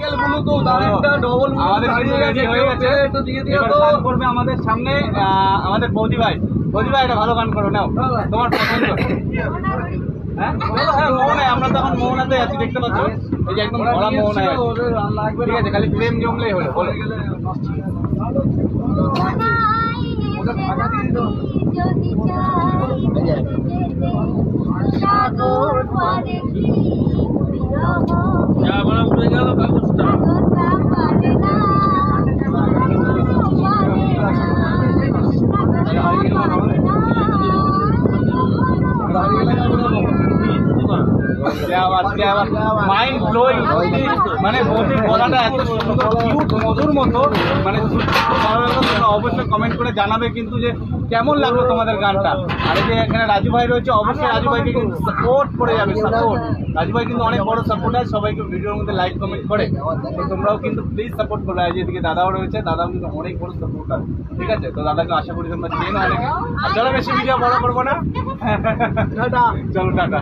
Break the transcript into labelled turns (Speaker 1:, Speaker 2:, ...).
Speaker 1: Single Bluetooth আর একটা double
Speaker 2: আমাদের ready হয়ে গেছে।
Speaker 1: একটু দিয়ে দিও
Speaker 2: এবার
Speaker 1: তো।
Speaker 2: গান করবে আমাদের সামনে আমাদের বৌদি ভাই। বৌদি ভাই, এটা ভালো গান করো, নাও তোমার পছন্দ। হ্যাঁ হ্যাঁ, মোহনায় আমরা তখন মোহনাতে আছি, দেখতে পাচ্ছ এই যে একদম ভরা মোহনায় আছি। ঠিক আছে, খালি প্রেম জমলেই হলো, বলো। মাইন্ড ব্লোয়িং, মানে বৌদির গলাটা এত সুন্দর, কিউট, মধুর মতো, মানে ভালো লাগলো। তোমরা অবশ্যই কমেন্ট করে জানাবে কিন্তু যে কেমন লাগলো তোমাদের গানটা। আর এই যে এখানে রাজু ভাই রয়েছে, অবশ্যই রাজু ভাইকে কিন্তু সাপোর্ট করে যাবে, সাপোর্ট। রাজু ভাই কিন্তু অনেক বড় সাপোর্টার, সবাইকে ভিডিওর মধ্যে লাইক কমেন্ট করে, তো তোমরাও কিন্তু প্লিজ সাপোর্ট করবে। আর যেদিকে দাদাও রয়েছে, দাদাও কিন্তু অনেক বড় সাপোর্টার। ঠিক আছে, তো দাদাকে আশা করি তোমরা চেনো অনেকে। আর চলো বেশি ভিডিও বড় করবো না, চলো টাটা।